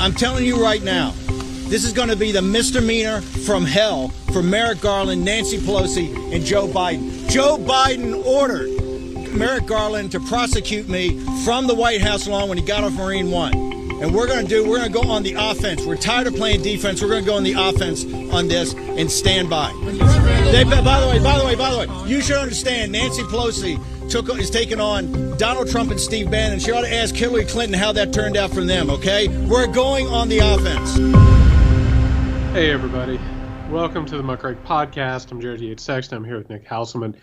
I'm telling you right now, this is going to be the misdemeanor from hell for Merrick Garland, Nancy Pelosi, and Joe Biden. Joe Biden ordered Merrick Garland to prosecute me from the White House lawn when he got off Marine One. And we're going to go on the offense. We're tired of playing defense. We're going to go on the offense on this and stand by. By the way, you should understand Nancy Pelosi is taking on Donald Trump and Steve Bannon. She ought to ask Hillary Clinton how that turned out from them, okay? We're going on the offense. Hey, everybody. Welcome to the Muckrake Podcast. I'm Jared Yates Sexton. I'm here with Nick Hauselman.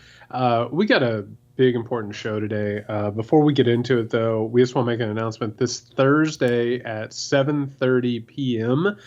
We got a big, important show today. Before we get into it, though, we just want to make an announcement. This Thursday at 7:30 p.m.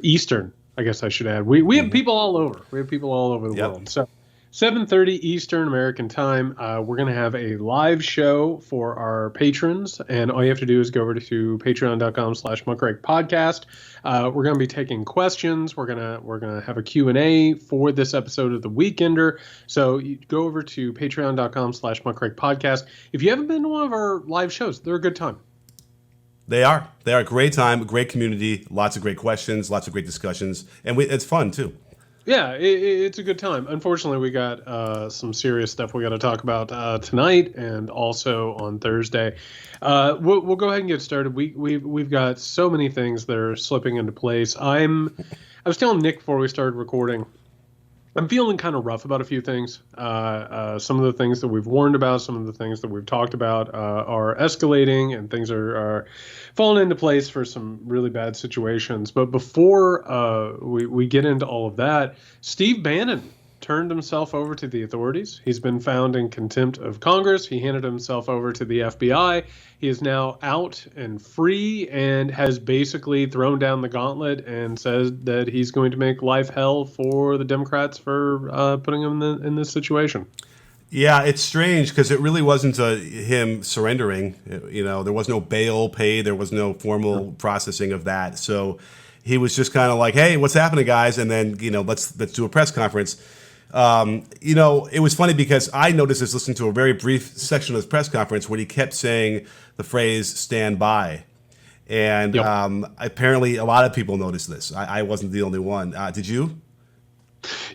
Eastern, I guess I should add. We have people all over. We have people all over the world. So 7:30 Eastern American time, we're going to have a live show for our patrons, and all you have to do is go over to patreon.com/muckrakepodcast. We're going to be taking questions. We're gonna have a Q&A for this episode of The Weekender. So you go over to patreon.com/muckrakepodcast. If you haven't been to one of our live shows, they're a good time. They are a great time, a great community, lots of great questions, lots of great discussions, and it's fun too. Yeah, it's a good time. Unfortunately, we got some serious stuff we got to talk about tonight and also on Thursday. We'll go ahead and get started. We've got so many things that are slipping into place. I was telling Nick before we started recording, I'm feeling kind of rough about a few things. Some of the things that we've warned about, some of the things that we've talked about are escalating, and things are falling into place for some really bad situations. But before we get into all of that, Steve Bannon turned himself over to the authorities. He's been found in contempt of Congress. He handed himself over to the FBI. He is now out and free and has basically thrown down the gauntlet and said that he's going to make life hell for the Democrats for putting him in this situation. Yeah, it's strange because it really wasn't him surrendering. You know, there was no bail paid. There was no formal processing of that. So he was just kind of like, hey, what's happening, guys? And then, let's do a press conference. It was funny because I noticed this listening to a very brief section of his press conference where he kept saying the phrase "stand by," and apparently a lot of people noticed this. I wasn't the only one. Did you?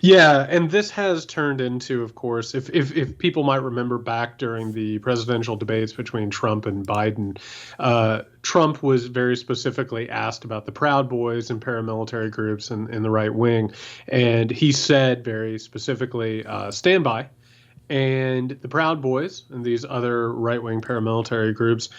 Yeah, and this has turned into, of course, if people might remember back during the presidential debates between Trump and Biden, Trump was very specifically asked about the Proud Boys and paramilitary groups in the right wing, and he said very specifically, stand by. And the Proud Boys and these other right-wing paramilitary groups,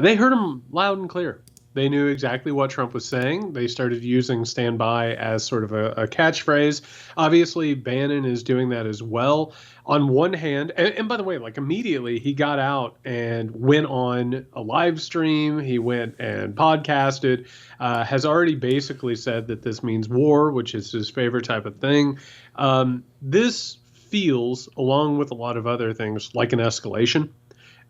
they heard him loud and clear. They knew exactly what Trump was saying. They started using stand by as sort of a catchphrase. Obviously, Bannon is doing that as well. On one hand, and by the way, like immediately he got out and went on a live stream. He went and podcasted, has already basically said that this means war, which is his favorite type of thing. This feels, along with a lot of other things, like an escalation.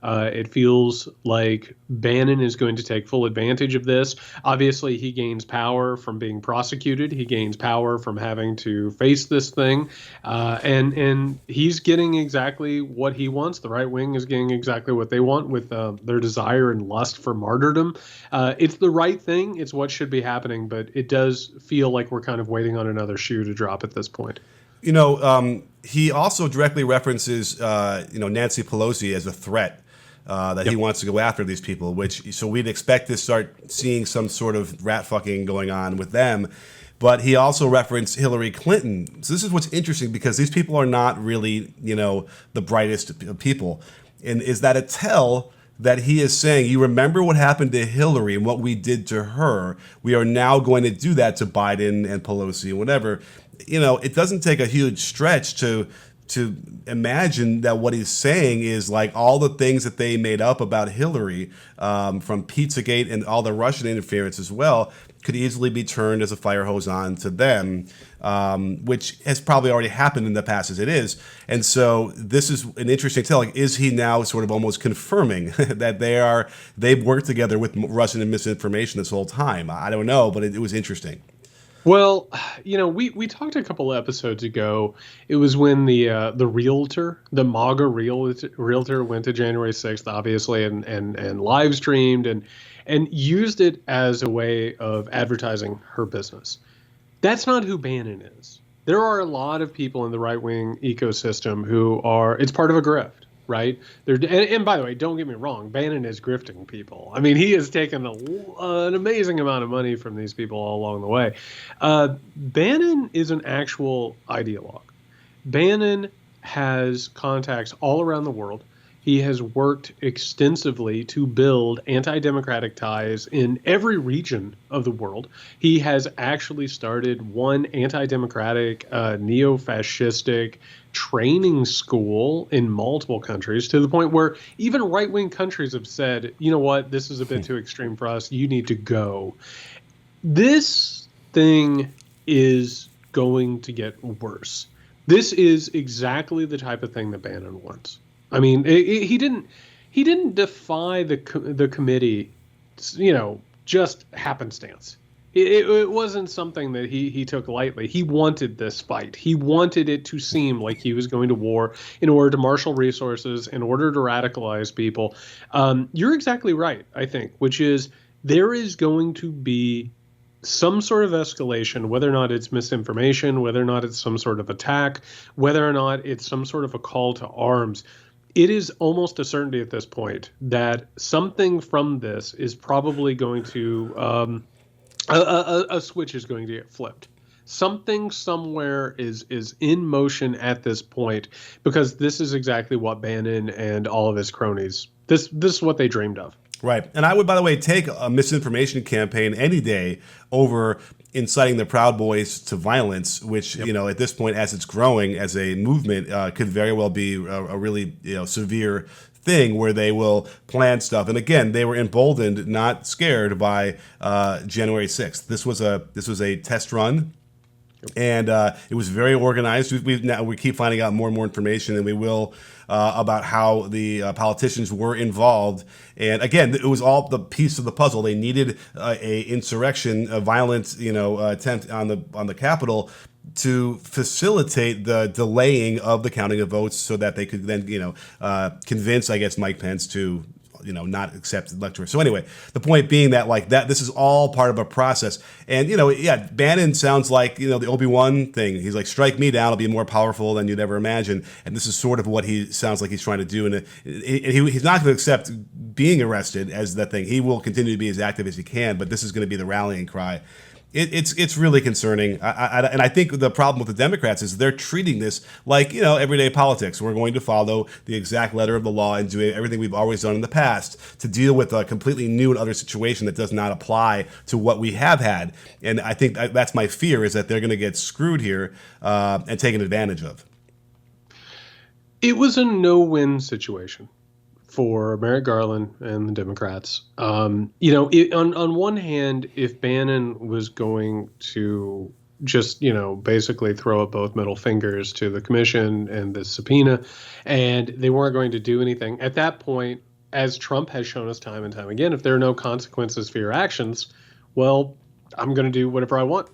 It feels like Bannon is going to take full advantage of this. Obviously, he gains power from being prosecuted. He gains power from having to face this thing. And he's getting exactly what he wants. The right wing is getting exactly what they want with their desire and lust for martyrdom. It's the right thing. It's what should be happening. But it does feel like we're kind of waiting on another shoe to drop at this point. He also directly references, Nancy Pelosi as a threat. That he wants to go after these people, so we'd expect to start seeing some sort of rat fucking going on with them. But he also referenced Hillary Clinton. So this is what's interesting because these people are not really, the brightest people. And is that a tell that he is saying, you remember what happened to Hillary and what we did to her? We are now going to do that to Biden and Pelosi and whatever. It doesn't take a huge stretch to imagine that what he's saying is like all the things that they made up about Hillary from Pizzagate and all the Russian interference as well could easily be turned as a fire hose on to them, which has probably already happened in the past as it is. And so this is an interesting tell. Like, is he now sort of almost confirming that they've worked together with Russian misinformation this whole time? I don't know, but it was interesting. Well, we talked a couple of episodes ago. It was when the MAGA realtor went to January 6th, obviously, and live streamed and used it as a way of advertising her business. That's not who Bannon is. There are a lot of people in the right-wing ecosystem who are, it's part of a grift, right? And by the way, don't get me wrong, Bannon is grifting people. I mean, he has taken an amazing amount of money from these people all along the way. Bannon is an actual ideologue. Bannon has contacts all around the world. He has worked extensively to build anti-democratic ties in every region of the world. He has actually started one anti-democratic, neo-fascistic training school in multiple countries, to the point where even right-wing countries have said, you know what, this is a bit too extreme for us. You need to go. This thing is going to get worse. This is exactly the type of thing that Bannon wants. I mean, he didn't defy the committee, just happenstance. It wasn't something that he took lightly. He wanted this fight. He wanted it to seem like he was going to war in order to marshal resources, in order to radicalize people. You're exactly right, I think, which is there is going to be some sort of escalation, whether or not it's misinformation, whether or not it's some sort of attack, whether or not it's some sort of a call to arms. It is almost a certainty at this point that something from this is probably going to a switch is going to get flipped. Something somewhere is in motion at this point, because this is exactly what Bannon and all of his cronies, this is what they dreamed of. Right. And I would, by the way, take a misinformation campaign any day over inciting the Proud Boys to violence, which, at this point, as it's growing as a movement, could very well be a really, severe thing where they will plan stuff. And again, they were emboldened, not scared by January 6th. This was a test run. And it was very organized. We keep finding out more and more information, and we will about how the politicians were involved. And again, it was all the piece of the puzzle. They needed a insurrection, a violent, attempt on the Capitol to facilitate the delaying of the counting of votes, so that they could then, convince, I guess, Mike Pence to not accept the electorate. So anyway, the point being that this is all part of a process. And, Bannon sounds like, the Obi-Wan thing. He's like, strike me down, I'll be more powerful than you'd ever imagine. And this is sort of what he sounds like he's trying to do. And he's not going to accept being arrested as the thing. He will continue to be as active as he can, but this is going to be the rallying cry. It's really concerning. And I think the problem with the Democrats is they're treating this like, everyday politics. We're going to follow the exact letter of the law and do everything we've always done in the past to deal with a completely new and other situation that does not apply to what we have had. And I think that's my fear, is that they're going to get screwed here and taken advantage of. It was a no-win situation for Merrick Garland and the Democrats. On one hand, if Bannon was going to just, basically throw up both middle fingers to the commission and the subpoena, and they weren't going to do anything, at that point, as Trump has shown us time and time again, if there are no consequences for your actions, well, I'm going to do whatever I want.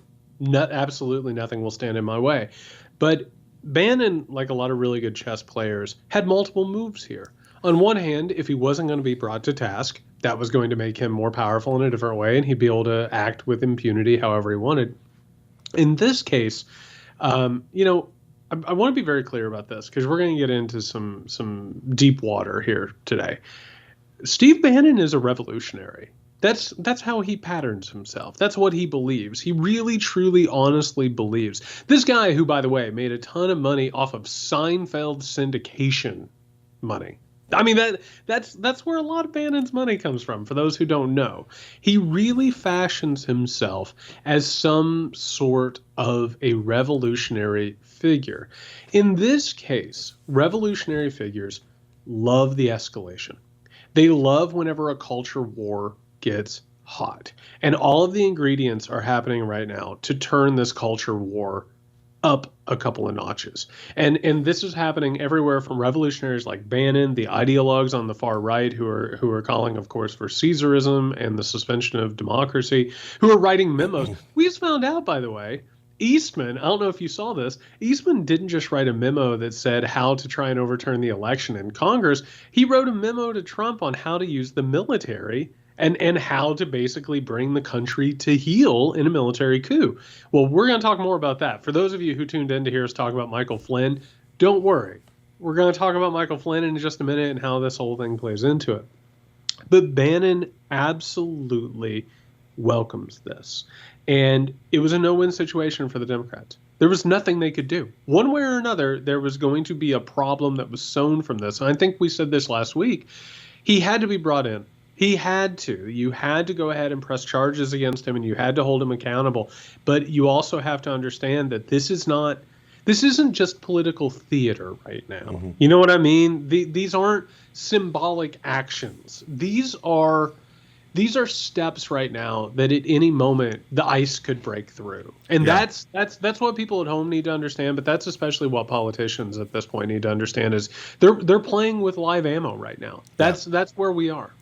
Absolutely nothing will stand in my way. But Bannon, like a lot of really good chess players, had multiple moves here. On one hand, if he wasn't going to be brought to task, that was going to make him more powerful in a different way, and he'd be able to act with impunity however he wanted. In this case, I want to be very clear about this, because we're going to get into some deep water here today. Steve Bannon is a revolutionary. That's how he patterns himself. That's what he believes. He really, truly, honestly believes. This guy, who, by the way, made a ton of money off of Seinfeld syndication money. I mean, that's where a lot of Bannon's money comes from, for those who don't know. He really fashions himself as some sort of a revolutionary figure. In this case, revolutionary figures love the escalation. They love whenever a culture war gets hot. And all of the ingredients are happening right now to turn this culture war up a couple of notches. And this is happening everywhere from revolutionaries like Bannon, the ideologues on the far right who are calling, of course, for Caesarism and the suspension of democracy, who are writing memos. We just found out, by the way, Eastman, I don't know if you saw this, Eastman didn't just write a memo that said how to try and overturn the election in Congress. He wrote a memo to Trump on how to use the military and how to basically bring the country to heel in a military coup. Well, we're going to talk more about that. For those of you who tuned in to hear us talk about Michael Flynn, don't worry. We're going to talk about Michael Flynn in just a minute and how this whole thing plays into it. But Bannon absolutely welcomes this. And it was a no-win situation for the Democrats. There was nothing they could do. One way or another, there was going to be a problem that was sown from this. And I think we said this last week. He had to be brought in. He had to. You had to go ahead and press charges against him, and you had to hold him accountable. But you also have to understand that this isn't just political theater right now. Mm-hmm. You know what I mean? These aren't symbolic actions. These are steps right now that at any moment the ice could break through. And that's what people at home need to understand, but that's especially what politicians at this point need to understand is they're playing with live ammo right now. That's where we are.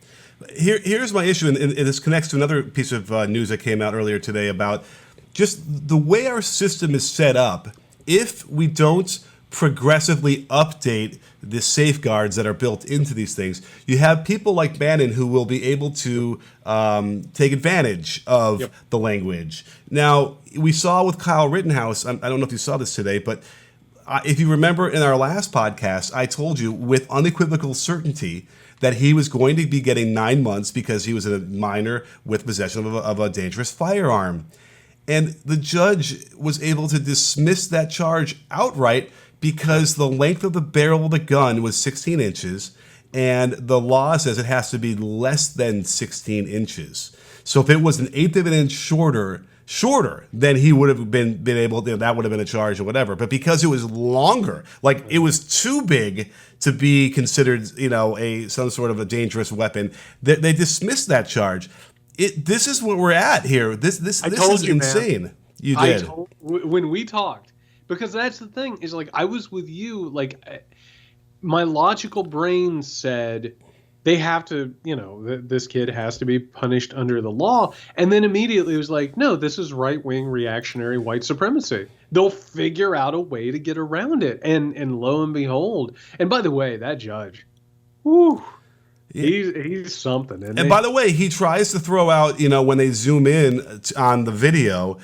Here's my issue, and this connects to another piece of news that came out earlier today about just the way our system is set up. If we don't progressively update the safeguards that are built into these things, you have people like Bannon who will be able to take advantage of the language. Now, we saw with Kyle Rittenhouse, I don't know if you saw this today, but if you remember in our last podcast, I told you with unequivocal certainty that he was going to be getting 9 months because he was a minor with possession of a dangerous firearm. And the judge was able to dismiss that charge outright because the length of the barrel of the gun was 16 inches, and the law says it has to be less than 16 inches. So if it was an eighth of an inch shorter, then he would have been able to, that would have been a charge or whatever. But because it was longer, like it was too big to be considered, some sort of a dangerous weapon, they dismissed that charge. This is what we're at here. This is insane. Man. You did. When we talked, because that's the thing is like I was with you. Like my logical brain said they have to, this kid has to be punished under the law, and then immediately it was like, no, this is right-wing reactionary white supremacy. They'll figure out a way to get around it, and lo and behold, and by the way, that judge, whew. He's something. And by the way, he tries to throw out, when they zoom in on the video,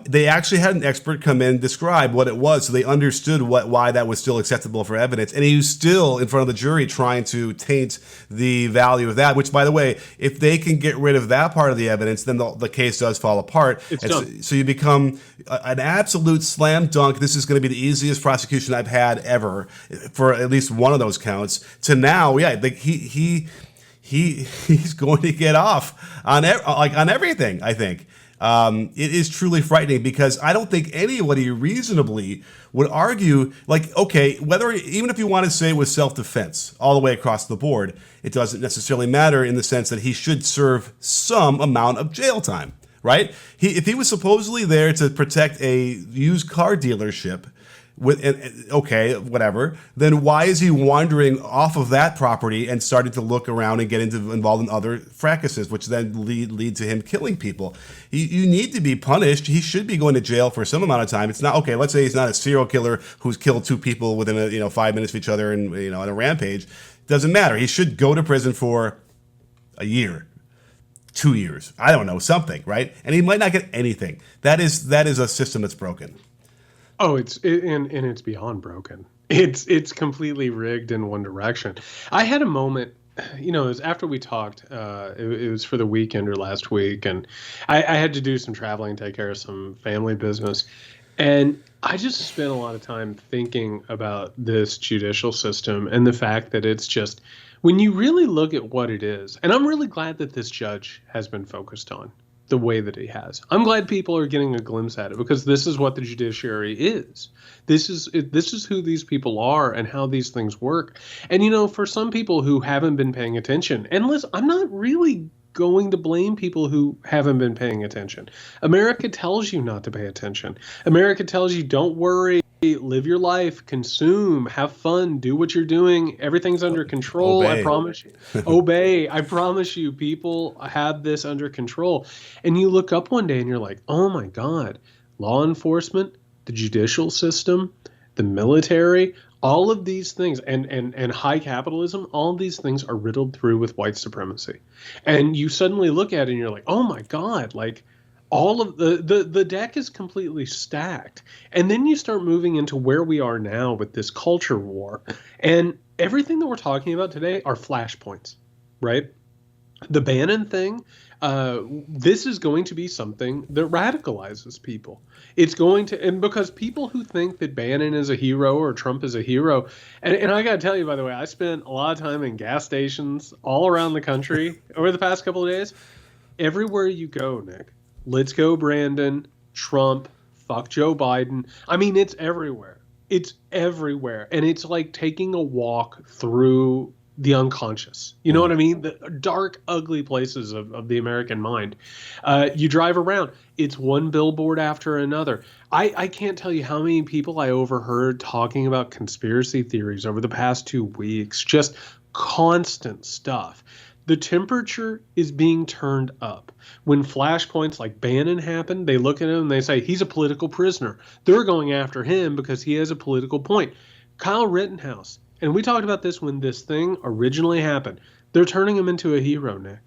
they actually had an expert come in and describe what it was, so they understood why that was still acceptable for evidence. And he was still in front of the jury trying to taint the value of that, which, by the way, if they can get rid of that part of the evidence, then the case does fall apart. So you become an absolute slam dunk. This is going to be the easiest prosecution I've had ever for at least one of those counts. To now, he's going to get off on everything, I think. It is truly frightening because I don't think anybody reasonably would argue, even if you want to say it was self-defense all the way across the board, it doesn't necessarily matter in the sense that he should serve some amount of jail time, right? If he was supposedly there to protect a used car dealership, whatever, then why is he wandering off of that property and starting to look around and get involved in other fracases, which then lead to him killing people? You need to be punished. He should be going to jail for some amount of time. It's not, okay, let's say he's not a serial killer who's killed two people within 5 minutes of each other and on a rampage. Doesn't matter. He should go to prison for a year, 2 years. I don't know, something, right? And he might not get anything. That is a system that's broken. Oh, it's beyond broken. It's completely rigged in one direction. I had a moment, it was after we talked, it was for the weekend or last week, and I had to do some traveling, take care of some family business. And I just spent a lot of time thinking about this judicial system and the fact that it's just, when you really look at what it is, and I'm really glad that this judge has been focused on the way that he has. I'm glad people are getting a glimpse at it because this is what the judiciary is. This is who these people are and how these things work. And, for some people who haven't been paying attention, and listen, I'm not really going to blame people who haven't been paying attention. America tells you not to pay attention. America tells you don't worry, live your life, consume, have fun, do what you're doing. Everything's under control. Obey. I promise you. Obey. I promise you, people have this under control. And you look up one day and you're like, oh my God, law enforcement, the judicial system, the military, all of these things, and high capitalism, all of these things are riddled through with white supremacy. And you suddenly look at it and you're like, oh my God, like all of the deck is completely stacked. And then you start moving into where we are now with this culture war. And everything that we're talking about today are flashpoints, right? The Bannon thing, this is going to be something that radicalizes people. It's going to, and because people who think that Bannon is a hero or Trump is a hero, and I got to tell you, by the way, I spent a lot of time in gas stations all around the country over the past couple of days. Everywhere you go, Nick, let's go Brandon, Trump, fuck Joe Biden. I mean, it's everywhere. It's everywhere. And it's like taking a walk through the unconscious. You know what I mean? The dark, ugly places of the American mind. You drive around, it's one billboard after another. I can't tell you how many people I overheard talking about conspiracy theories over the past 2 weeks. Just constant stuff. The temperature is being turned up. When flashpoints like Bannon happen, they look at him and they say, he's a political prisoner. They're going after him because he has a political point. Kyle Rittenhouse, and we talked about this when this thing originally happened. They're turning him into a hero, Nick.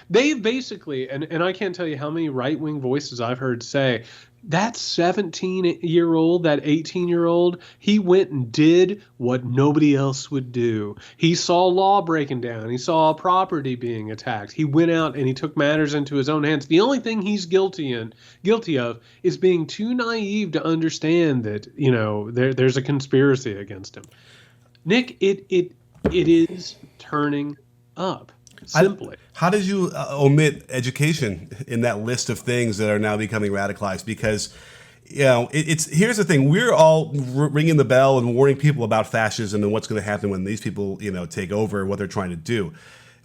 They basically, and I can't tell you how many right-wing voices I've heard say, that 17-year-old, that 18-year-old, he went and did what nobody else would do. He saw law breaking down. He saw property being attacked. He went out and he took matters into his own hands. The only thing he's guilty of is being too naive to understand that, you know, there's a conspiracy against him. Nick, it is turning up. Simply. How did you omit education in that list of things that are now becoming radicalized? Because, you know, here's the thing. We're all ringing the bell and warning people about fascism and what's going to happen when these people, you know, take over and what they're trying to do.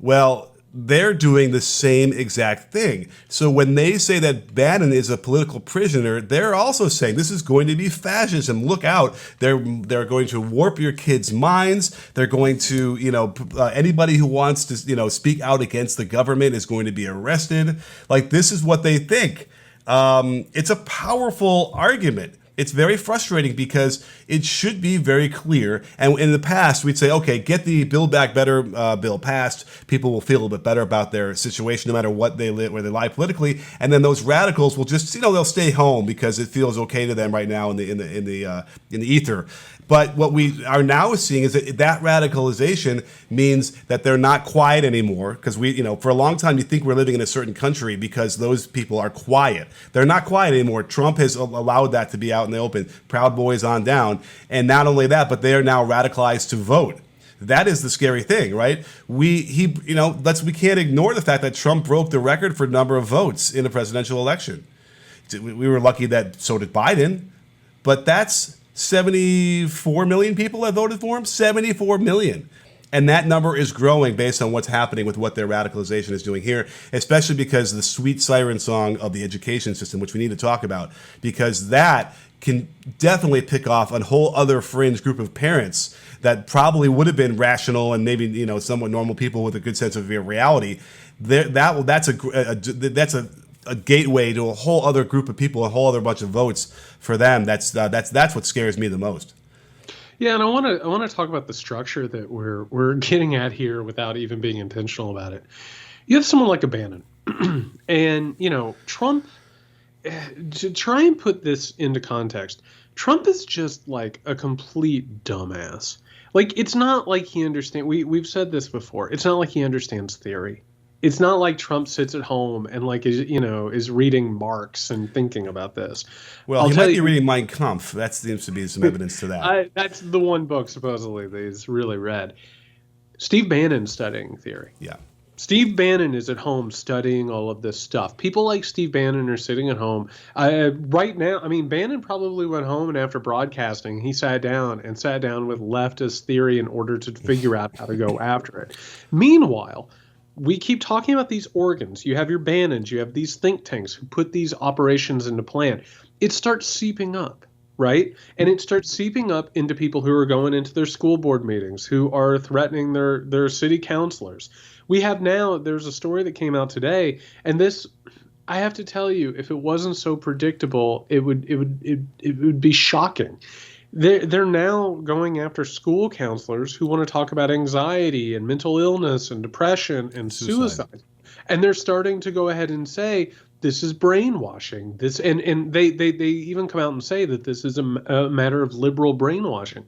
Well, they're doing the same exact thing. So when they say that Bannon is a political prisoner, they're also saying this is going to be fascism. Look out. They're going to warp your kids' minds. They're going to, you know, anybody who wants to, you know, speak out against the government is going to be arrested. Like, this is what they think. It's a powerful argument. It's very frustrating because it should be very clear. And in the past, we'd say, okay, get the Build Back Better bill passed. People will feel a bit better about their situation, no matter what they live, where they lie politically. And then those radicals will just, you know, they'll stay home because it feels okay to them right now in the ether. But what we are now seeing is that radicalization means that they're not quiet anymore. Because we, you know, for a long time, you think we're living in a certain country because those people are quiet. They're not quiet anymore. Trump has allowed that to be out in the open. Proud Boys on down. And not only that, but they are now radicalized to vote. That is the scary thing, right? We can't ignore the fact that Trump broke the record for number of votes in a presidential election. We were lucky that so did Biden, but that's 74 million people that voted for him. 74 million. And that number is growing based on what's happening with what their radicalization is doing here, especially because the sweet siren song of the education system, which we need to talk about, because that can definitely pick off a whole other fringe group of parents that probably would have been rational and maybe, you know, somewhat normal people with a good sense of reality. That's a gateway to a whole other group of people, a whole other bunch of votes for them. That's what scares me the most. Yeah, and I want to talk about the structure that we're getting at here without even being intentional about it. You have someone like a Bannon, and you know Trump. To try and put this into context, Trump is just like a complete dumbass. Like, it's not like he understands. We've said this before. It's not like he understands theory. It's not like Trump sits at home and like is reading Marx and thinking about this. Well, he might be reading Mein Kampf. That seems to be some evidence to that. That's the one book supposedly that he's really read. Steve Bannon studying theory. Yeah. Steve Bannon is at home studying all of this stuff. People like Steve Bannon are sitting at home right now. I mean, Bannon probably went home and after broadcasting, he sat down with leftist theory in order to figure out how to go after it. Meanwhile, we keep talking about these organs. You have your Bannons, you have these think tanks who put these operations into plan. It starts seeping up, right? And it starts seeping up into people who are going into their school board meetings, who are threatening their city councilors. We have now, there's a story that came out today, and this, I have to tell you, if it wasn't so predictable, it would be shocking. They're now going after school counselors who want to talk about anxiety and mental illness and depression and suicide. And they're starting to go ahead and say this is brainwashing. This and they even come out and say that this is a matter of liberal brainwashing,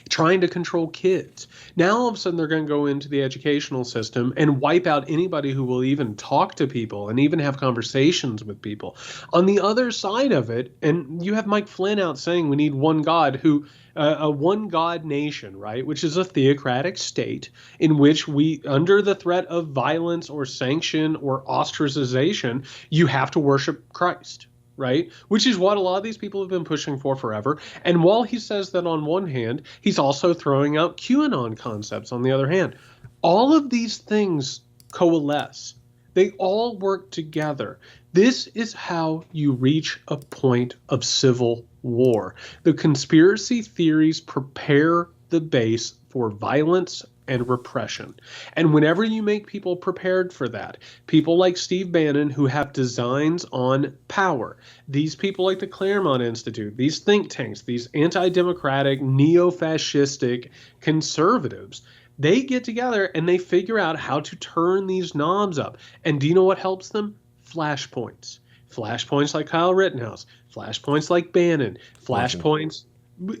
trying to control kids. Now all of a sudden they're going to go into the educational system and wipe out anybody who will even talk to people and even have conversations with people. On the other side of it, and you have Mike Flynn out saying we need one God, who a one God nation, right, which is a theocratic state in which we, under the threat of violence or sanction or ostracization, you have to worship Christ. Right? Which is what a lot of these people have been pushing for forever. And while he says that on one hand, he's also throwing out QAnon concepts on the other hand. All of these things coalesce. They all work together. This is how you reach a point of civil war. The conspiracy theories prepare the base for violence and repression. And whenever you make people prepared for that, people like Steve Bannon who have designs on power, these people like the Claremont Institute, these think tanks, these anti-democratic, neo-fascistic conservatives, they get together and they figure out how to turn these knobs up. And do you know what helps them? Flashpoints. Flashpoints like Kyle Rittenhouse, flashpoints like Bannon, flashpoints,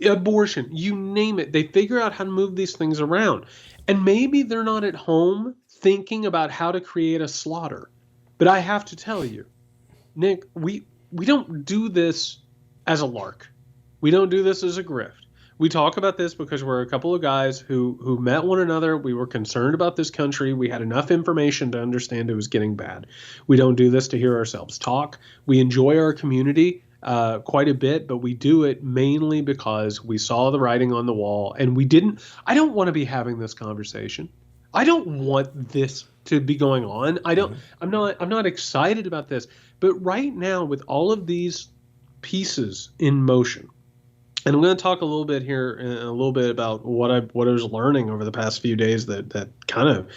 abortion, you name it. They figure out how to move these things around. And maybe they're not at home thinking about how to create a slaughter. But I have to tell you, Nick, we don't do this as a lark. We don't do this as a grift. We talk about this because we're a couple of guys who met one another. We were concerned about this country. We had enough information to understand it was getting bad. We don't do this to hear ourselves talk. We enjoy our community quite a bit, but we do it mainly because we saw the writing on the wall, and I don't want to be having this conversation. I don't want this to be going on. I'm not excited about this. But right now, with all of these pieces in motion, and I'm going to talk a little bit here, a little bit about what I was learning over the past few days that kind of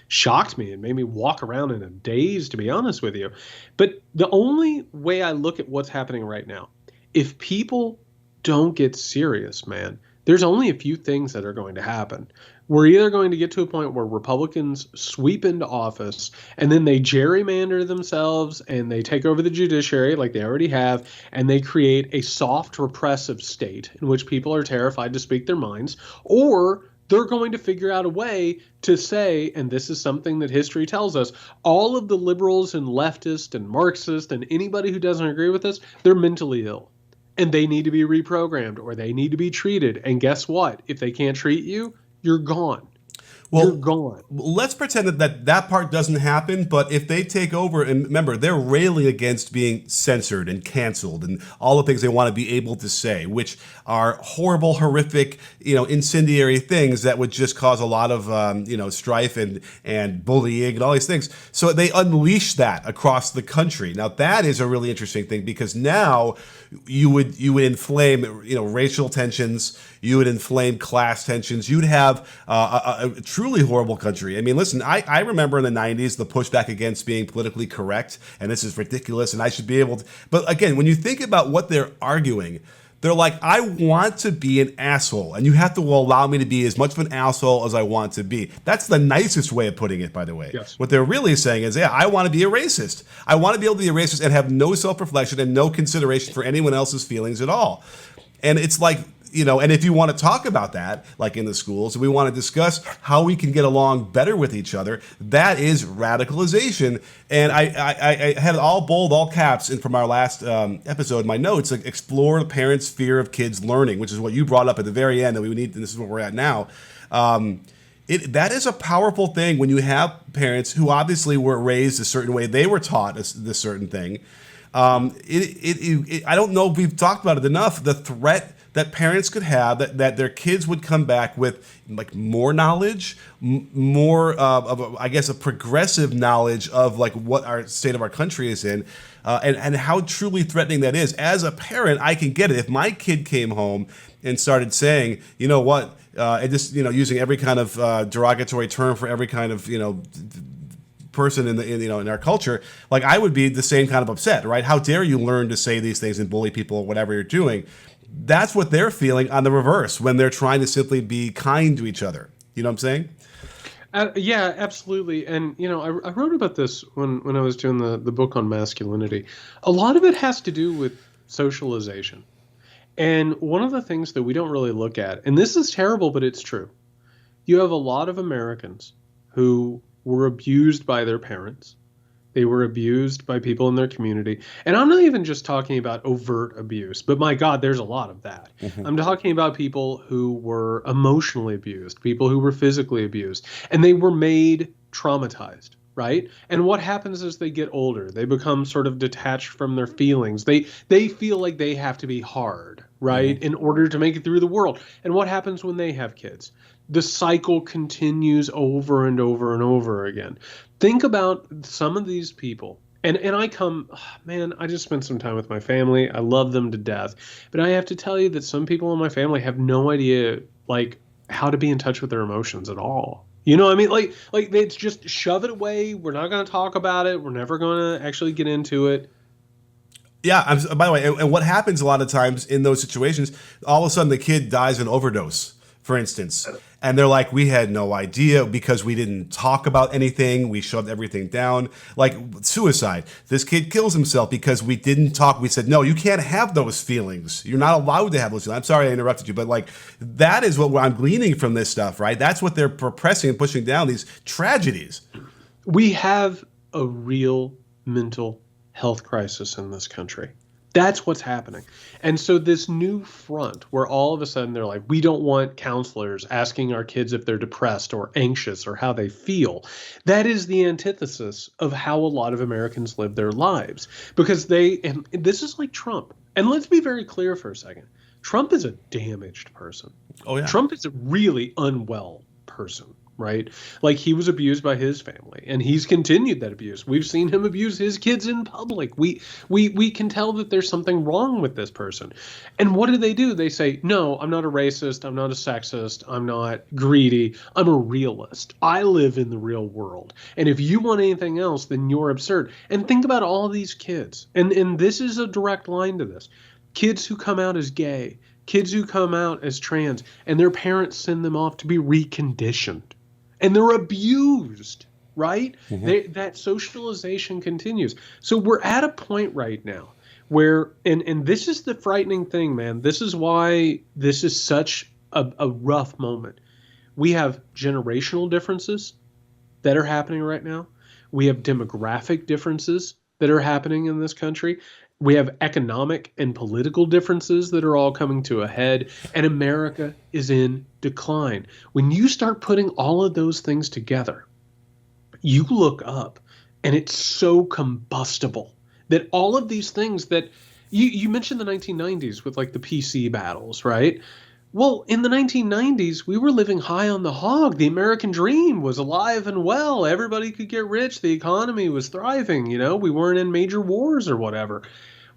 shocked me and made me walk around in a daze, to be honest with you. But the only way I look at what's happening right now, if people don't get serious, man, there's only a few things that are going to happen. We're either going to get to a point where Republicans sweep into office and then they gerrymander themselves and they take over the judiciary like they already have, and they create a soft repressive state in which people are terrified to speak their minds, or they're going to figure out a way to say, and this is something that history tells us, all of the liberals and leftists and Marxists and anybody who doesn't agree with us, they're mentally ill. And they need to be reprogrammed or they need to be treated. And guess what? If they can't treat you, you're gone. You're gone. Let's pretend that part doesn't happen, but if they take over, and remember, they're railing against being censored and canceled and all the things they want to be able to say, which are horrible, horrific, incendiary things that would just cause a lot of, strife and bullying and all these things. So they unleash that across the country. Now, that is a really interesting thing because now you would inflame, racial tensions. You would inflame class tensions. You'd have a truly horrible country. I mean, listen, I remember in the 90s the pushback against being politically correct, and this is ridiculous, and I should be able to. But again, when you think about what they're arguing, they're like, I want to be an asshole, and you have to allow me to be as much of an asshole as I want to be. That's the nicest way of putting it, by the way. Yes. What they're really saying is, I want to be a racist. I want to be able to be a racist and have no self-reflection and no consideration for anyone else's feelings at all. And it's like, and if you want to talk about that, like in the schools, we want to discuss how we can get along better with each other. That is radicalization. And I had it all bold, all caps, and from our last episode, my notes, like explore the parents' fear of kids learning, which is what you brought up at the very end that we need, and this is where we're at now. That is a powerful thing when you have parents who obviously were raised a certain way. They were taught this certain thing. I don't know if we've talked about it enough. The threat that parents could have, that their kids would come back with like more knowledge, more of I guess a progressive knowledge of like what our state of our country is in, and how truly threatening that is. As a parent, I can get it. If my kid came home and started saying, you know what, and just using every kind of derogatory term for every kind of person in our culture, like I would be the same kind of upset, right? How dare you learn to say these things and bully people or whatever you're doing? That's what they're feeling on the reverse when they're trying to simply be kind to each other. You know what I'm saying? Yeah, absolutely. And, I wrote about this when I was doing the book on masculinity. A lot of it has to do with socialization. And one of the things that we don't really look at, and this is terrible, but it's true. You have a lot of Americans who were abused by their parents. They were abused by people in their community. And I'm not even just talking about overt abuse, but my God, there's a lot of that. Mm-hmm. I'm talking about people who were emotionally abused, people who were physically abused, and they were made traumatized, right? And what happens as they get older? They become sort of detached from their feelings. They feel like they have to be hard, right, mm-hmm. in order to make it through the world. And what happens when they have kids? The cycle continues over and over and over again. Think about some of these people. And I just spent some time with my family. I love them to death. But I have to tell you that some people in my family have no idea, like, how to be in touch with their emotions at all. You know what I mean? Like they just shove it away. We're not going to talk about it. We're never going to actually get into it. Yeah. By the way, and what happens a lot of times in those situations, all of a sudden the kid dies of an overdose, for instance. And they're like, we had no idea because we didn't talk about anything. We shoved everything down. Like suicide. This kid kills himself because we didn't talk. We said, no, you can't have those feelings. You're not allowed to have those feelings. I'm sorry I interrupted you, but like that is what I'm gleaning from this stuff, right? That's what they're pressing and pushing down, these tragedies. We have a real mental health crisis in this country. That's what's happening. And so this new front where all of a sudden they're like, we don't want counselors asking our kids if they're depressed or anxious or how they feel. That is the antithesis of how a lot of Americans live their lives. Because and this is like Trump. And let's be very clear for a second. Trump is a damaged person. Oh, yeah. Trump is a really unwell person. Right? Like he was abused by his family and he's continued that abuse. We've seen him abuse his kids in public. We can tell that there's something wrong with this person. And what do? They say, no, I'm not a racist. I'm not a sexist. I'm not greedy. I'm a realist. I live in the real world. And if you want anything else, then you're absurd. And think about all these kids. And this is a direct line to this. Kids who come out as gay, kids who come out as trans, and their parents send them off to be reconditioned. And they're abused, right? Mm-hmm. That socialization continues. So we're at a point right now where, and this is the frightening thing, man. This is why this is such a rough moment. We have generational differences that are happening right now. We have demographic differences that are happening in this country. We have economic and political differences that are all coming to a head, and America is in decline. When you start putting all of those things together, you look up, and it's so combustible that all of these things that you mentioned the 1990s with like the PC battles, right? Well, in the 1990s, we were living high on the hog. The American dream was alive and well. Everybody could get rich. The economy was thriving. We weren't in major wars or whatever.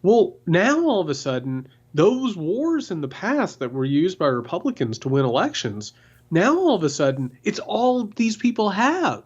Well, now all of a sudden, those wars in the past that were used by Republicans to win elections, now all of a sudden, it's all these people have.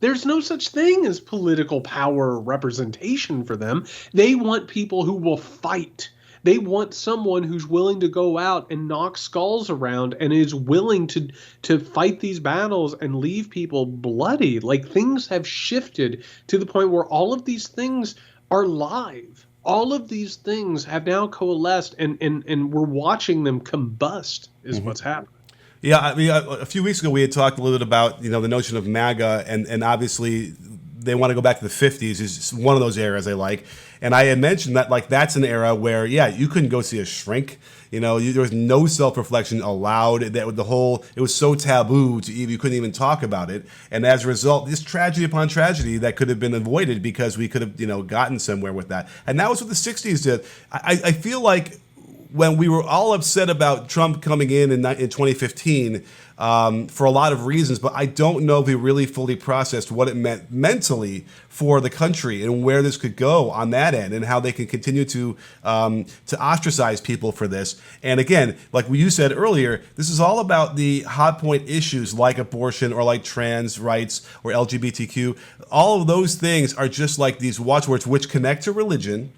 There's no such thing as political power or representation for them. They want people who will fight. They want someone who's willing to go out and knock skulls around and is willing to fight these battles and leave people bloody. Like things have shifted to the point where all of these things are live. All of these things have now coalesced and we're watching them combust is what's happening. Yeah, I mean, a few weeks ago we had talked a little bit about the notion of MAGA, and obviously they want to go back to the 50s is one of those eras they like. And I had mentioned that like that's an era where, yeah, you couldn't go see a shrink. There was no self-reflection allowed. It was so taboo you couldn't even talk about it. And as a result, this tragedy upon tragedy that could have been avoided because we could have, gotten somewhere with that. And that was what the 60s did. I feel like when we were all upset about Trump coming in 2015 for a lot of reasons, but I don't know if we really fully processed what it meant mentally for the country and where this could go on that end, and how they can continue to ostracize people for this. And again, like you said earlier, this is all about the hot point issues like abortion or like trans rights or LGBTQ. All of those things are just like these watchwords which connect to religion.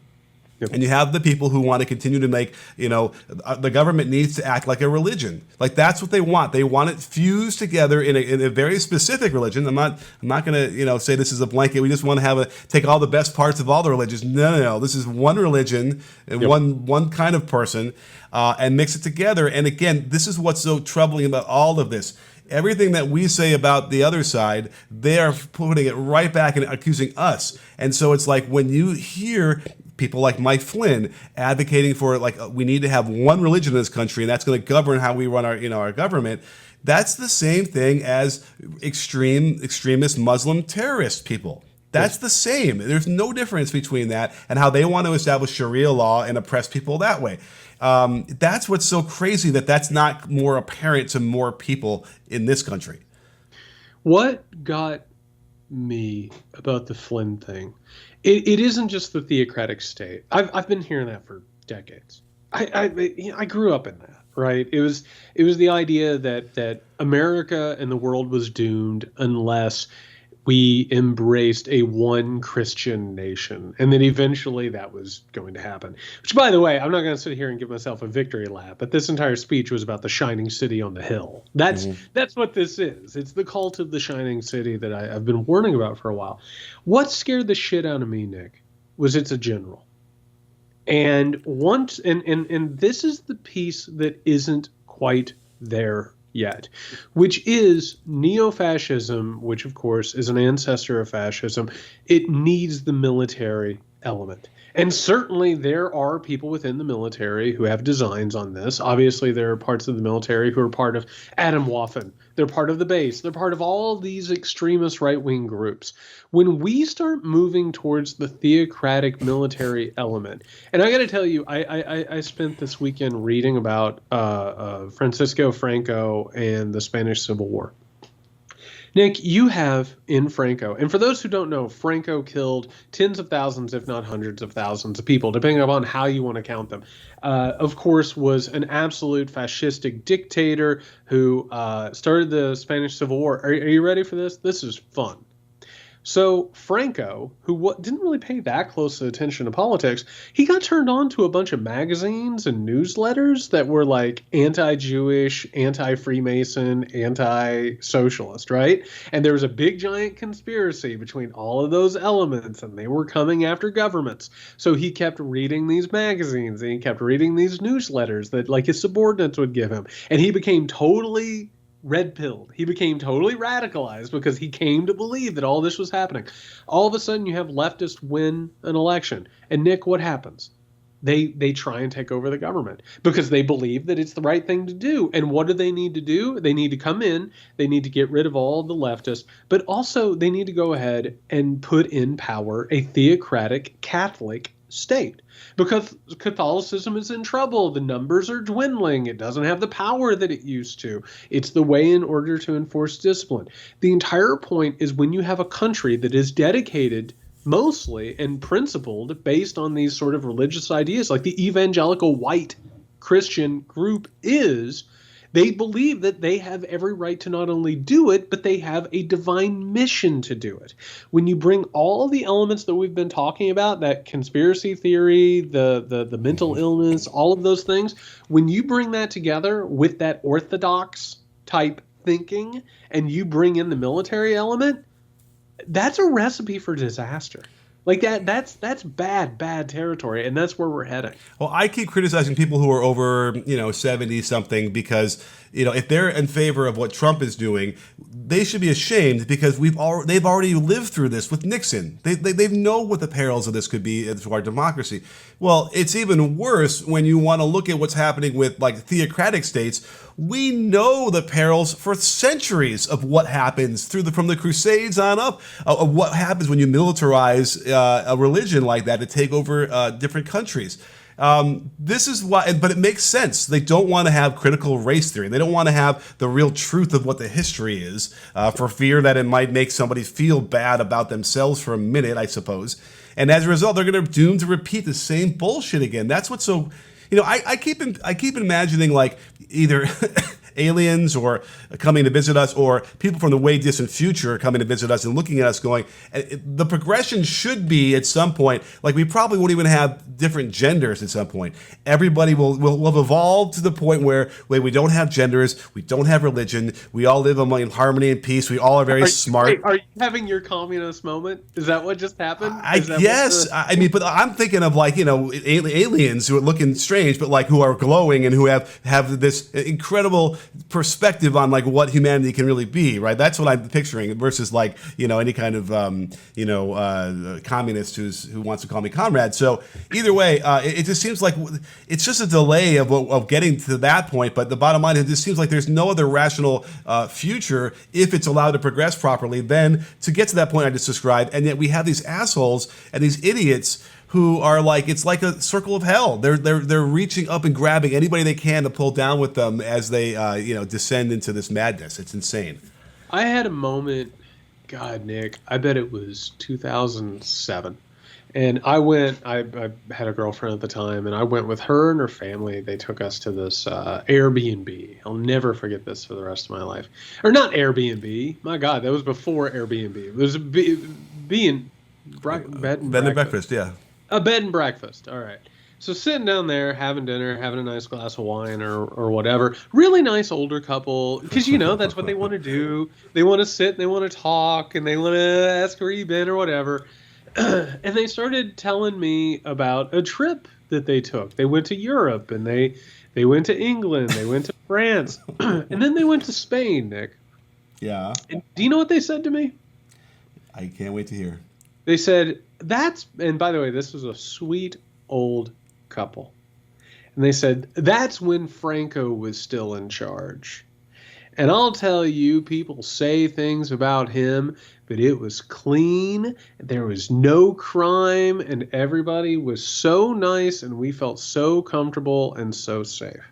Yep. And you have the people who want to continue to make, the government needs to act like a religion. Like that's what they want. They want it fused together in a very specific religion. I'm not going to, say this is a blanket. We just want to take all the best parts of all the religions. No. This is one religion and one kind of person, and mix it together. And again, this is what's so troubling about all of this. Everything that we say about the other side, they are putting it right back and accusing us. And so it's like when you hear people like Mike Flynn advocating for we need to have one religion in this country, and that's going to govern how we run our government. That's the same thing as extremist Muslim terrorist people. That's the same. There's no difference between that and how they want to establish Sharia law and oppress people that way. That's what's so crazy that's not more apparent to more people in this country. What got me about the Flynn thing, it isn't just the theocratic state. I've been hearing that for decades. I grew up in that, right? It was the idea that America and the world was doomed unless we embraced a one Christian nation, and then eventually that was going to happen. Which, by the way, I'm not going to sit here and give myself a victory lap, but this entire speech was about the shining city on the hill. That's what this is. It's the cult of the shining city that I've been warning about for a while. What scared the shit out of me, Nick, was it's a general. And and this is the piece that isn't quite there yet, which is neo-fascism, which of course is an ancestor of fascism. It needs the military element. And certainly there are people within the military who have designs on this. Obviously, there are parts of the military who are part of Atomwaffen. They're part of the base. They're part of all these extremist right-wing groups. When we start moving towards the theocratic military element, and I got to tell you, I spent this weekend reading about Francisco Franco and the Spanish Civil War. Nick, you have in Franco, and for those who don't know, Franco killed tens of thousands, if not hundreds of thousands of people, depending upon how you want to count them. Of course, was an absolute fascistic dictator who started the Spanish Civil War. Are you ready for this? This is fun. So Franco, who didn't really pay that close attention to politics, he got turned on to a bunch of magazines and newsletters that were like anti-Jewish, anti-Freemason, anti-socialist, right? And there was a big giant conspiracy between all of those elements, and they were coming after governments. So he kept reading these magazines, and he kept reading these newsletters that like his subordinates would give him. And he became totally red-pilled. He became totally radicalized because he came to believe that all this was happening. All of a sudden, you have leftists win an election. And Nick, what happens? They try and take over the government because they believe that it's the right thing to do. And what do they need to do? They need to come in. They need to get rid of all the leftists. But also, they need to go ahead and put in power a theocratic Catholic state. Because Catholicism is in trouble. The numbers are dwindling. It doesn't have the power that it used to. It's the way in order to enforce discipline. The entire point is when you have a country that is dedicated mostly and principled based on these sort of religious ideas, like the evangelical white Christian group is, they believe that they have every right to not only do it, but they have a divine mission to do it. When you bring all of the elements that we've been talking about, that conspiracy theory, the mental illness, all of those things, when you bring that together with that orthodox type thinking and you bring in the military element, that's a recipe for disaster. Like that's bad territory, and that's where we're heading. Well, I keep criticizing people who are over, 70 something because, if they're in favor of what Trump is doing, they should be ashamed because they've already lived through this with Nixon. They know what the perils of this could be to our democracy. Well, it's even worse when you want to look at what's happening with like theocratic states. We know the perils for centuries of what happens from the Crusades on up, of what happens when you militarize a religion like that to take over different countries. This is why, but it makes sense. They don't want to have critical race theory. They don't want to have the real truth of what the history is, for fear that it might make somebody feel bad about themselves for a minute, I suppose. And as a result, they're going to doom to repeat the same bullshit again. That's what's so, I keep imagining like either aliens or coming to visit us, or people from the way distant future coming to visit us and looking at us going, the progression should be at some point, like we probably won't even have different genders at some point. Everybody will have evolved to the point where we don't have genders, we don't have religion, we all live in harmony and peace, we all are very smart. Wait, are you having your communist moment? Is that what just happened? I mean, but I'm thinking of like, aliens who are looking strange, but like who are glowing and who have this incredible perspective on like what humanity can really be, right? That's what I'm picturing versus like, any kind of, communist who wants to call me comrade. So either way, it just seems like it's just a delay of getting to that point. But the bottom line is, it just seems like there's no other rational future if it's allowed to progress properly than to get to that point I just described. And yet we have these assholes and these idiots who are like, it's like a circle of hell. They're reaching up and grabbing anybody they can to pull down with them as they descend into this madness. It's insane. I had a moment, God, Nick, I bet it was 2007. And I had a girlfriend at the time, and I went with her and her family. They took us to this Airbnb. I'll never forget this for the rest of my life. Or not Airbnb. My God, that was before Airbnb. It was a bed and breakfast. Yeah. A bed and breakfast. All right. So sitting down there, having dinner, having a nice glass of wine or whatever. Really nice older couple, because that's what they want to do. They want to sit and they want to talk and they want to ask where you've been or whatever. And they started telling me about a trip that they took. They went to Europe and they went to England. They went to France. And then they went to Spain, Nick. Yeah. And do you know what they said to me? I can't wait to hear. They said, and by the way, this was a sweet old couple. And they said, that's when Franco was still in charge. And I'll tell you, people say things about him, but it was clean. There was no crime, and everybody was so nice, and we felt so comfortable and so safe.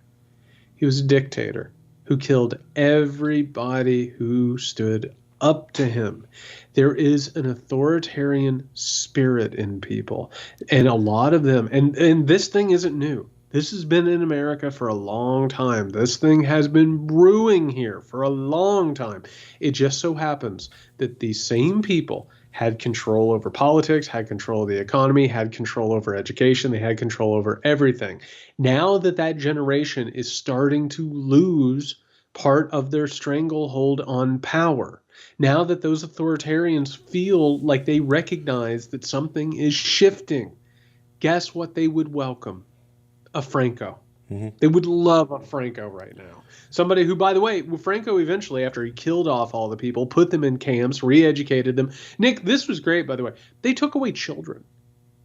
He was a dictator who killed everybody who stood up to him. There is an authoritarian spirit in people, and a lot of them, and this thing isn't new. This has been in America for a long time. This thing has been brewing here for a long time. It just so happens that these same people had control over politics, had control of the economy, had control over education. They had control over everything. Now that generation is starting to lose part of their stranglehold on power, now that those authoritarians feel like they recognize that something is shifting, guess what they would welcome? A Franco. Mm-hmm. They would love a Franco right now. Somebody who, by the way, Franco eventually, after he killed off all the people, put them in camps, re-educated them. Nick, this was great, by the way. They took away children.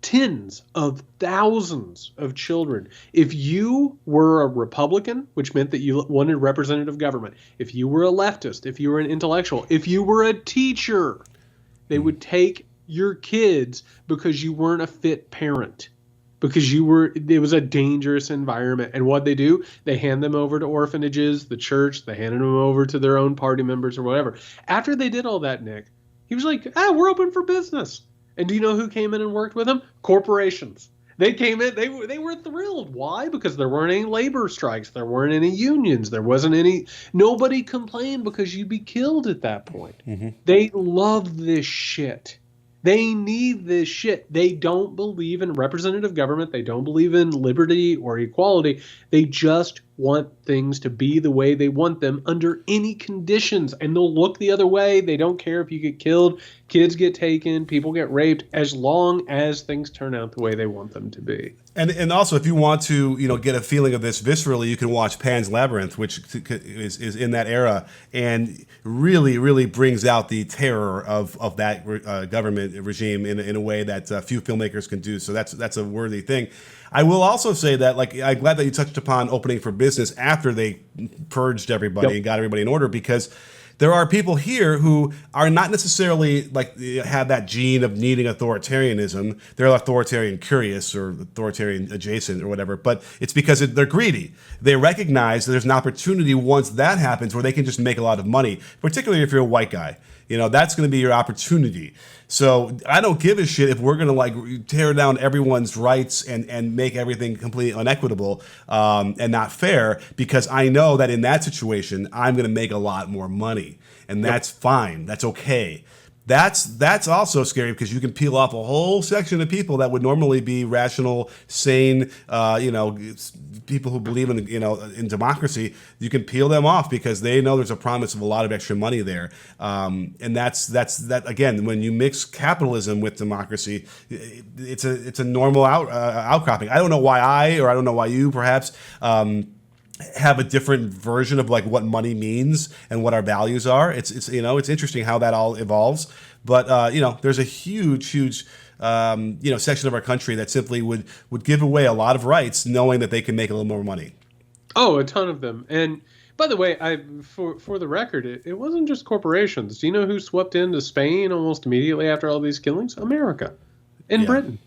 Tens of thousands of children. If you were a Republican, which meant that you wanted representative government, if you were a leftist, if you were an intellectual, if you were a teacher, they would take your kids because you weren't a fit parent. Because it was a dangerous environment. And what they do, they hand them over to orphanages, the church, they handed them over to their own party members or whatever. After they did all that, Nick, he was like, we're open for business. And do you know who came in and worked with him? Corporations. They came in, they were thrilled. Why? Because there weren't any labor strikes. There weren't any unions. There wasn't nobody complained because you'd be killed at that point. Mm-hmm. They love this shit. They need this shit. They don't believe in representative government. They don't believe in liberty or equality. They just want things to be the way they want them under any conditions. And they'll look the other way. They don't care if you get killed, kids get taken, people get raped, as long as things turn out the way they want them to be. And also, if you want to get a feeling of this viscerally, you can watch Pan's Labyrinth, which is in that era, and really, really brings out the terror of that government regime in a way that few filmmakers can do. So that's a worthy thing. I will also say that, I'm glad that you touched upon opening for business after they purged everybody and got everybody in order, because There are people here who are not necessarily like have that gene of needing authoritarianism. They're authoritarian curious or authoritarian adjacent or whatever, but it's because they're greedy. They recognize that there's an opportunity once that happens where they can just make a lot of money, particularly if you're a white guy. That's going to be your opportunity. So I don't give a shit if we're going to like tear down everyone's rights and make everything completely unequitable and not fair, because I know that in that situation, I'm going to make a lot more money, and that's fine. That's okay. That's also scary because you can peel off a whole section of people that would normally be rational, sane, people who believe in democracy. You can peel them off because they know there's a promise of a lot of extra money there. And that's again, when you mix capitalism with democracy, it's a normal outcropping. I don't know why I don't know why you perhaps have a different version of like what money means and what our values are. It's interesting how that all evolves. But there's a huge section of our country that simply would give away a lot of rights, knowing that they can make a little more money. Oh, a ton of them. And by the way, for the record, it wasn't just corporations. Do you know who swept into Spain almost immediately after all these killings? America and Britain.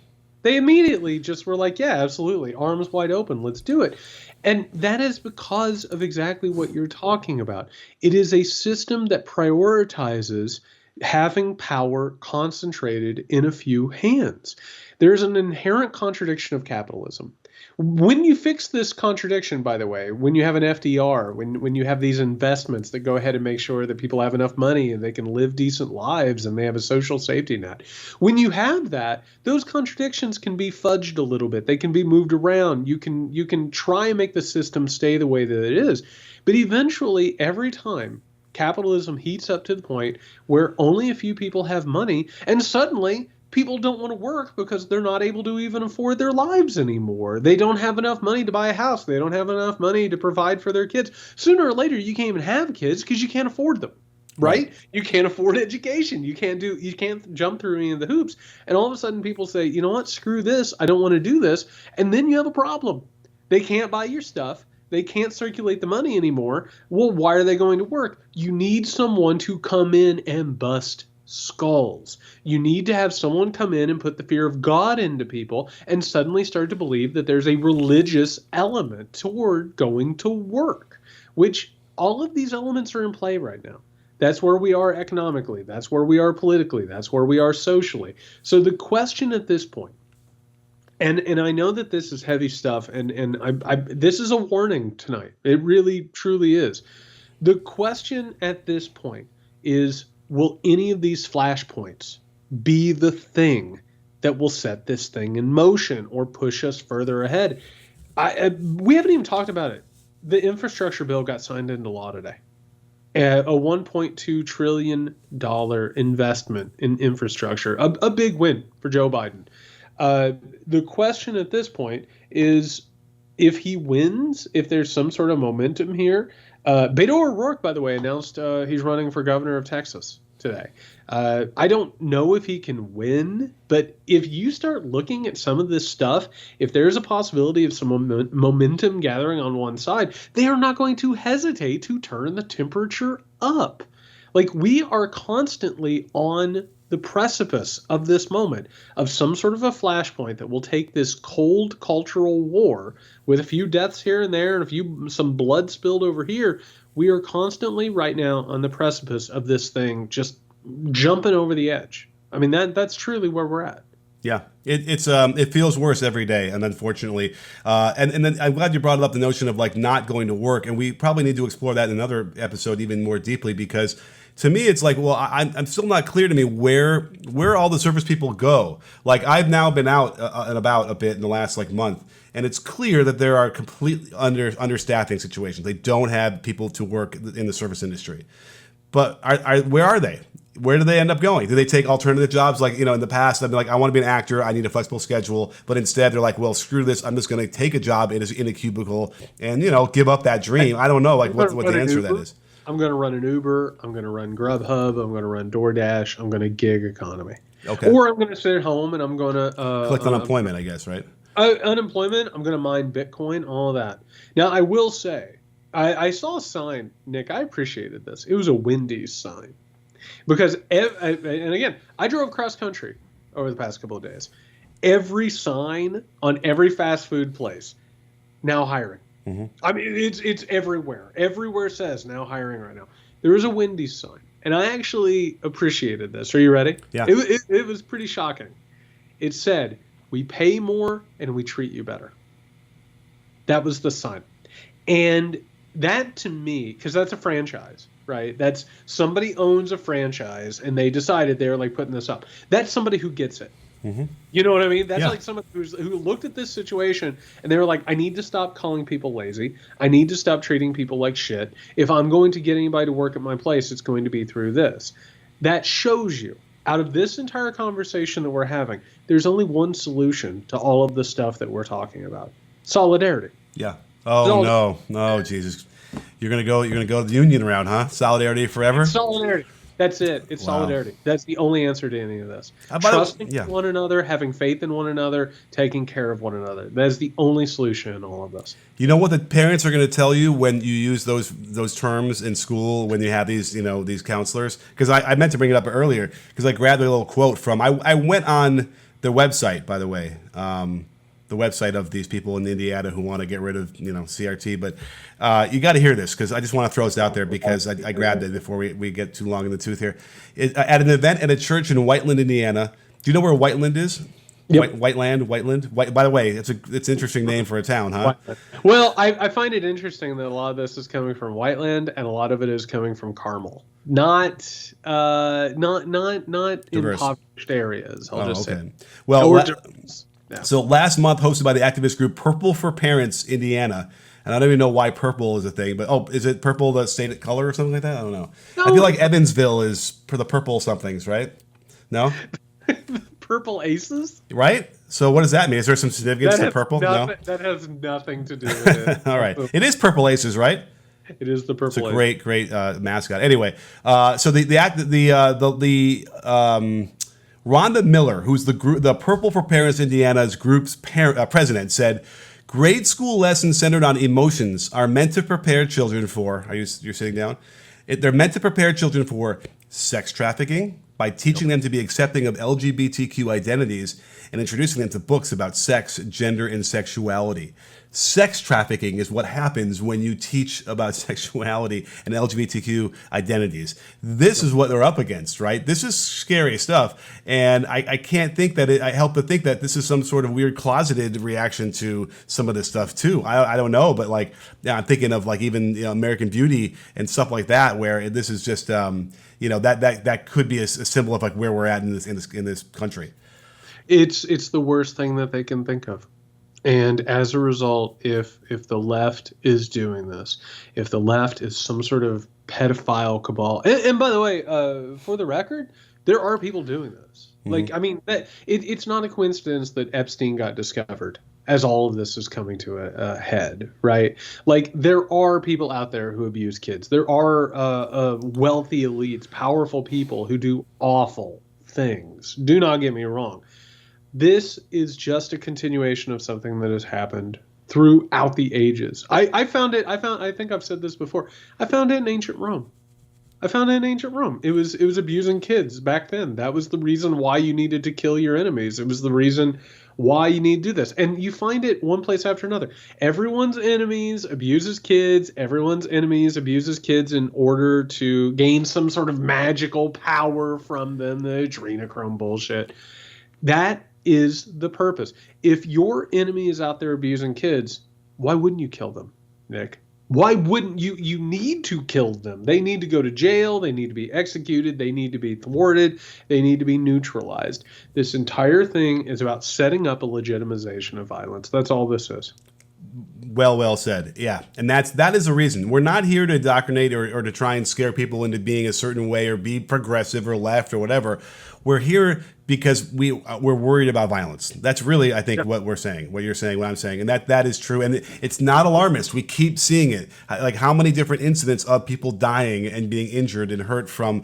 They immediately just were like, yeah, absolutely, arms wide open, let's do it. And that is because of exactly what you're talking about. It is a system that prioritizes having power concentrated in a few hands. There's an inherent contradiction of capitalism. When you fix this contradiction, by the way, when you have an FDR, when you have these investments that go ahead and make sure that people have enough money and they can live decent lives and they have a social safety net, when you have that, those contradictions can be fudged a little bit. They can be moved around. You can try and make the system stay the way that it is. But eventually, every time capitalism heats up to the point where only a few people have money, and suddenly people don't want to work because they're not able to even afford their lives anymore. They don't have enough money to buy a house. They don't have enough money to provide for their kids. Sooner or later, you can't even have kids because you can't afford them, right? You can't afford education. You can't jump through any of the hoops. And all of a sudden people say, you know what, screw this. I don't want to do this. And then you have a problem. They can't buy your stuff. They can't circulate the money anymore. Well, why are they going to work? You need someone to come in and bust skulls. You need to have someone come in and put the fear of God into people and suddenly start to believe that there's a religious element toward going to work, which all of these elements are in play right now. That's where we are economically. That's where we are politically. That's where we are socially. So the question at this point, and I know that this is heavy stuff, and I this is a warning tonight. It really, truly is. The question at this point is, will any of these flashpoints be the thing that will set this thing in motion or push us further ahead? We haven't even talked about it. The infrastructure bill got signed into law today. A $1.2 trillion investment in infrastructure, a big win for Joe Biden. The question at this point is, if he wins, if there's some sort of momentum here. Beto O'Rourke, by the way, announced he's running for governor of Texas today. I don't know if he can win, but if you start looking at some of this stuff, if there's a possibility of some momentum gathering on one side, they are not going to hesitate to turn the temperature up. Like, we are constantly on the precipice of this moment, of some sort of a flashpoint that will take this cold cultural war with a few deaths here and there and some blood spilled over here. We are constantly right now on the precipice of this thing just jumping over the edge. I mean, that's truly where we're at. Yeah, it feels worse every day, and unfortunately, and then I'm glad you brought up the notion of like not going to work, and we probably need to explore that in another episode even more deeply, because to me, it's like, well, I'm still not clear to me where all the service people go. Like, I've now been out and about a bit in the last like month, and it's clear that there are completely understaffing situations. They don't have people to work in the service industry. But where are they? Where do they end up going? Do they take alternative jobs? Like, in the past, I've been like, I want to be an actor. I need a flexible schedule. But instead, they're like, well, screw this. I'm just going to take a job in a cubicle and, give up that dream. I don't know, like, what the answer to that is. I'm going to run an Uber. I'm going to run Grubhub. I'm going to run DoorDash. I'm going to gig economy. Okay. Or I'm going to sit at home and I'm going to collect unemployment, I guess, right? Unemployment. I'm going to mine Bitcoin. All of that. Now, I will say I saw a sign, Nick. I appreciated this. It was a Wendy's sign. Because, and again, I drove cross country over the past couple of days. Every sign on every fast food place, now hiring. Mm-hmm. I mean, it's everywhere. Everywhere says now hiring right now. There is a Wendy's sign. And I actually appreciated this. Are you ready? Yeah. It was pretty shocking. It said, we pay more and we treat you better. That was the sign. And that to me, because that's a franchise, right? That's somebody owns a franchise and they decided they're like putting this up. That's somebody who gets it. Mm-hmm. You know what I mean? That's like somebody who looked at this situation and they were like, I need to stop calling people lazy. I need to stop treating people like shit. If I'm going to get anybody to work at my place, it's going to be through this. That shows you, out of this entire conversation that we're having, there's only one solution to all of the stuff that we're talking about. Solidarity. Yeah. Oh, no, Jesus. You're gonna go the union route, huh? Solidarity forever? It's solidarity. That's it. It's solidarity. That's the only answer to any of this. Trusting one another, having faith in one another, taking care of one another. That is the only solution in all of this. You know what the parents are going to tell you when you use those terms in school, when you have these counselors? Because I meant to bring it up earlier, because I grabbed a little quote from, I went on their website, by the way, the website of these people in Indiana who want to get rid of CRT. But you got to hear this, because I just want to throw this out there, because I grabbed it before we get too long in the tooth here. At an event at a church in Whiteland, Indiana. Do you know where Whiteland is? Yep. Whiteland. By the way, it's an interesting name for a town, huh? Well, I find it interesting that a lot of this is coming from Whiteland, and a lot of it is coming from Carmel, not impoverished areas. I'll just say. Well, so last month, hosted by the activist group Purple for Parents Indiana. And I don't even know why purple is a thing, but is it purple the state color or something like that? I don't know. No. I feel like Evansville is for the purple somethings, right? No? Purple Aces? Right? So what does that mean? Is there some significance to purple? No? That has nothing to do with it. All right. It is Purple Aces, right? It is the Purple Aces. It's a great mascot. Anyway, so the Rhonda Miller, who's the Purple for Parents Indiana's group's president, said, grade school lessons centered on emotions are meant to prepare children for, you're sitting down? They're meant to prepare children for sex trafficking by teaching them to be accepting of LGBTQ identities and introducing them to books about sex, gender, and sexuality. Sex trafficking is what happens when you teach about sexuality and LGBTQ identities. This is what they're up against, right? This is scary stuff. And I can't think that I help but think that this is some sort of weird closeted reaction to some of this stuff too. I don't know, but I'm thinking of even American Beauty and stuff like that, where this is just, that could be a symbol of where we're at in this country. It's the worst thing that they can think of. And as a result, if the left is doing this, if the left is some sort of pedophile cabal, and by the way, for the record, there are people doing this. Mm-hmm. It's not a coincidence that Epstein got discovered as all of this is coming to a head, right? There are people out there who abuse kids. There are wealthy elites, powerful people who do awful things. Do not get me wrong. This is just a continuation of something that has happened throughout the ages. I think I've said this before. I found it in ancient Rome. It was abusing kids back then. That was the reason why you needed to kill your enemies. It was the reason why you need to do this. And you find it one place after another. Everyone's enemies abuses kids. Everyone's enemies abuses kids in order to gain some sort of magical power from them. The adrenochrome bullshit. That is the purpose. If your enemy is out there abusing kids, why wouldn't you kill them, Nick? Why wouldn't you? You need to kill them. They need to go to jail. They need to be executed. They need to be thwarted. They need to be neutralized. This entire thing is about setting up a legitimization of violence. That's all this is. Well said. Yeah. And that is the reason. We're not here to indoctrinate or to try and scare people into being a certain way or be progressive or left or whatever. We're here because we're worried about violence. That's really, I think, what we're saying, what you're saying, what I'm saying, and that is true. And it's not alarmist. We keep seeing it. Like, how many different incidents of people dying and being injured and hurt from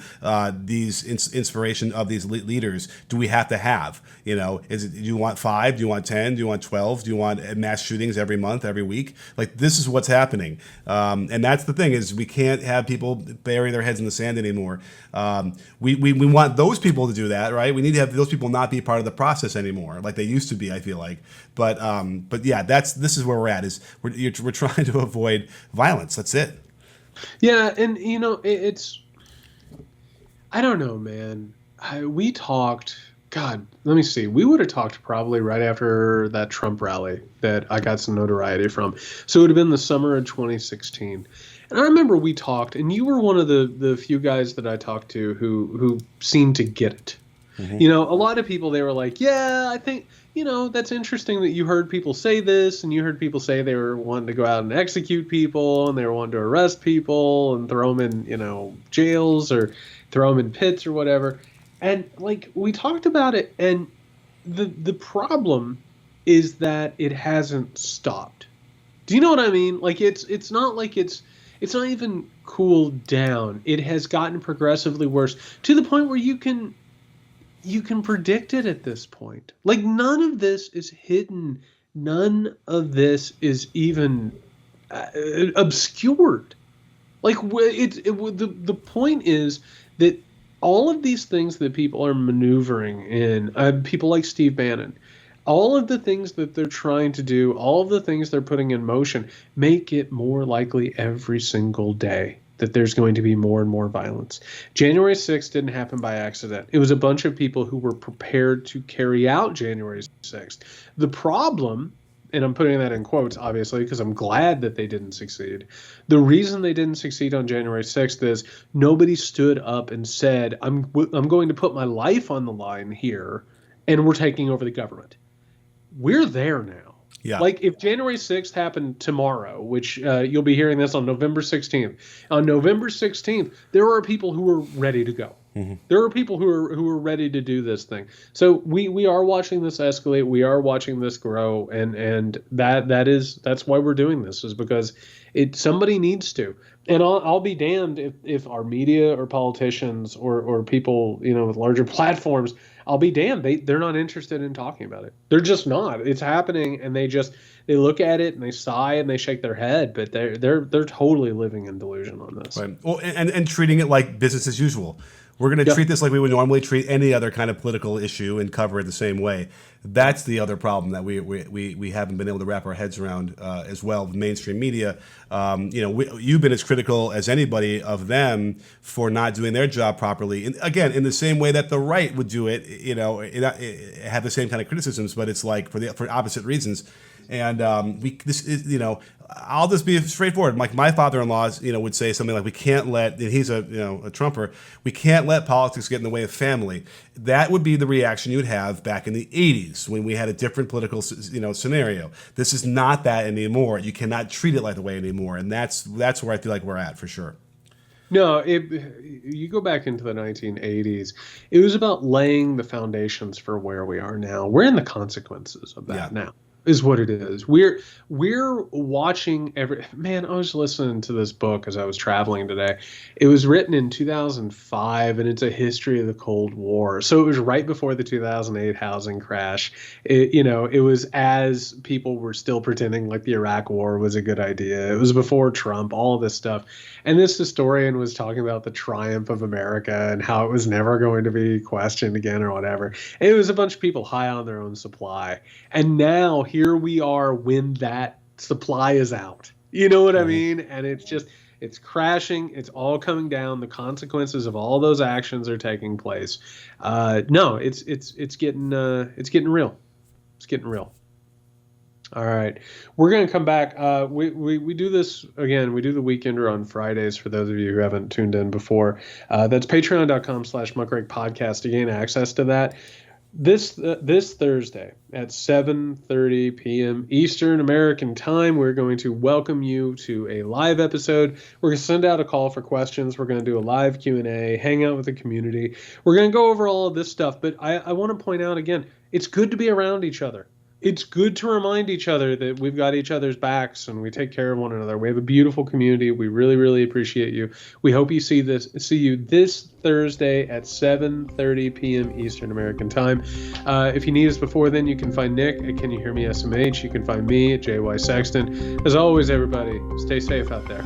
these inspiration of these leaders do we have to have? You know, do you want 5? Do you want 10? Do you want 12? Do you want mass shootings every month, every week? Like, this is what's happening. And that's the thing, is we can't have people bury their heads in the sand anymore. We want those people to do that, right? We need to have those people not be part of the process anymore, like they used to be, I feel like. But yeah, this is where we're at. Is we're trying to avoid violence. That's it. Yeah, and you know, it's, I don't know, man. We talked. God, let me see. We would have talked probably right after that Trump rally that I got some notoriety from. So it would have been the summer of 2016. And I remember we talked, and you were one of the few guys that I talked to who seemed to get it. Mm-hmm. You know, a lot of people, they were like, yeah, I think, you know, that's interesting that you heard people say this, and you heard people say they were wanting to go out and execute people, and they were wanting to arrest people and throw them in, you know, jails or throw them in pits or whatever. And like, we talked about it, and the problem is that it hasn't stopped. Do you know what I mean? Like, it's not like it's not even cooled down. It has gotten progressively worse to the point where you can predict it at this point. Like, none of this is hidden. None of this is even obscured. Like, the point is that all of these things that people are maneuvering in, people like Steve Bannon, all of the things that they're trying to do, all of the things they're putting in motion, make it more likely every single day that there's going to be more and more violence. January 6th didn't happen by accident. It was a bunch of people who were prepared to carry out January 6th. The problem, and I'm putting that in quotes, obviously, because I'm glad that they didn't succeed. The reason they didn't succeed on January 6th is nobody stood up and said, I'm going to put my life on the line here, and we're taking over the government. We're there now. Yeah. Like, if January 6th happened tomorrow, which you'll be hearing this on November 16th. On November 16th, there are people who are ready to go. Mm-hmm. There are people who are ready to do this thing. So we are watching this escalate. We are watching this grow, and that's why we're doing this, is because somebody needs to. And I'll be damned if our media or politicians or people, you know, with larger platforms, I'll be damned, they're not interested in talking about it. They're just not. It's happening, and they look at it and they sigh and they shake their head, but they're totally living in delusion on this. Right. Well, and treating it like business as usual. We're going to treat this like we would normally treat any other kind of political issue and cover it the same way. That's the other problem that we haven't been able to wrap our heads around as well. The mainstream media, you've been as critical as anybody of them for not doing their job properly. And again, in the same way that the right would do it, it have the same kind of criticisms, but it's like for opposite reasons. And I'll just be straightforward. Like, my father-in-law, would say something like, "We can't let," and he's a Trumper, "we can't let politics get in the way of family." That would be the reaction you would have back in the 80s when we had a different political, scenario. This is not that anymore. You cannot treat it like the way anymore, and that's where I feel like we're at for sure. No, you go back into the 1980s, it was about laying the foundations for where we are now. We're in the consequences of that now. Is what it is. We're watching man, I was listening to this book as I was traveling today. It was written in 2005, and it's a history of the Cold War. So it was right before the 2008 housing crash. It was as people were still pretending like the Iraq War was a good idea. It was before Trump, all of this stuff. And this historian was talking about the triumph of America and how it was never going to be questioned again or whatever. And it was a bunch of people high on their own supply. And now here we are when that supply is out. You know what I mean? And it's crashing. It's all coming down. The consequences of all those actions are taking place. No, it's getting real. It's getting real. All right. We're going to come back. We do this again. We do the Weekender on Fridays for those of you who haven't tuned in before. That's patreon.com/muckrake podcast to gain access to that. This Thursday at 7:30 p.m. Eastern American Time, we're going to welcome you to a live episode. We're going to send out a call for questions. We're going to do a live Q&A, hang out with the community. We're going to go over all of this stuff. But I want to point out again, it's good to be around each other. It's good to remind each other that we've got each other's backs and we take care of one another. We have a beautiful community. We really, really appreciate you. We hope you see you this Thursday at 7:30 p.m. Eastern American Time. If you need us before then, you can find Nick at Can You Hear Me SMH. You can find me at JY Sexton. As always, everybody, stay safe out there.